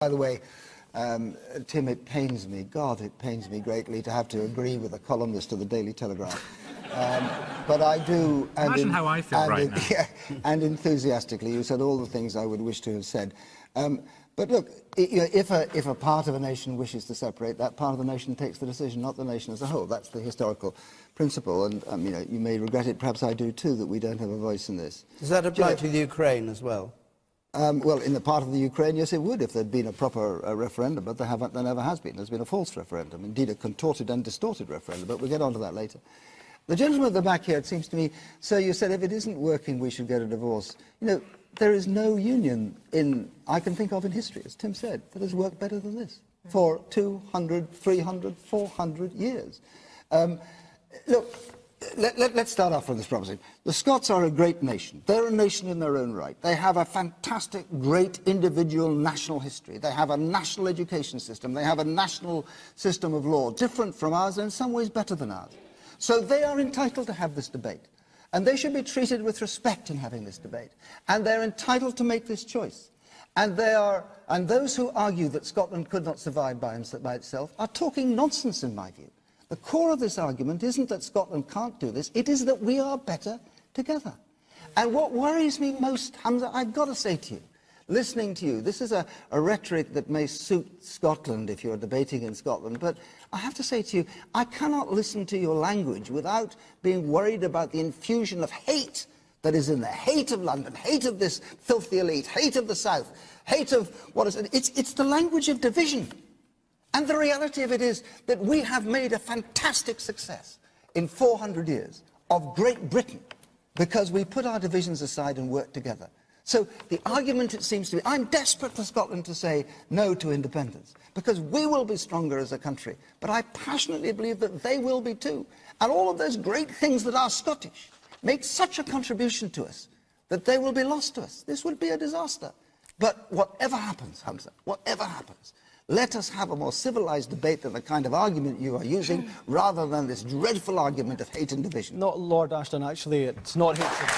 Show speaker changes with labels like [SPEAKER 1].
[SPEAKER 1] By the way, Tim, it pains me, God, it pains me greatly to have to agree with a columnist of the Daily Telegraph. But I do...
[SPEAKER 2] Imagine how I feel right now.
[SPEAKER 1] Yeah, and enthusiastically, you said all the things I would wish to have said. But look, if a part of a nation wishes to separate, that part of the nation takes the decision, not the nation as a whole. That's the historical principle, and you may regret it, perhaps I do too, that we don't have a voice in this.
[SPEAKER 3] Does that apply to the Ukraine as well?
[SPEAKER 1] Well, in the part of the Ukraine, yes, it would, if there'd been a proper referendum, but there never has been. There's been a false referendum, indeed a contorted and distorted referendum, but we'll get on to that later. The gentleman at the back here, it seems to me, sir, you said if it isn't working, we should get a divorce. You know, there is no union I can think of in history, as Tim said, that has worked better than this for 200, 300, 400 years. Look, let's start off from this proposition. The Scots are a great nation. They're a nation in their own right. They have a fantastic, great individual national history. They have a national education system. They have a national system of law, different from ours and in some ways better than ours. So they are entitled to have this debate. And they should be treated with respect in having this debate. And they're entitled to make this choice. And those who argue that Scotland could not survive by itself are talking nonsense, in my view. The core of this argument isn't that Scotland can't do this, it is that we are better together. And what worries me most, Humza, I've got to say to you, listening to you, this is a rhetoric that may suit Scotland if you're debating in Scotland, but I have to say to you, I cannot listen to your language without being worried about the infusion of hate that is in there. Hate of London, hate of this filthy elite, hate of the South, hate of what is it? It's the language of division. And the reality of it is that we have made a fantastic success in 400 years of Great Britain because we put our divisions aside and worked together. So the argument, it seems to me, I'm desperate for Scotland to say no to independence because we will be stronger as a country, but I passionately believe that they will be too. And all of those great things that are Scottish make such a contribution to us that they will be lost to us. This would be a disaster. But whatever happens, Humza, whatever happens, let us have a more civilized debate than the kind of argument you are using, rather than this dreadful argument of hate and division.
[SPEAKER 4] Not Lord Ashdown, actually, it's not hateful.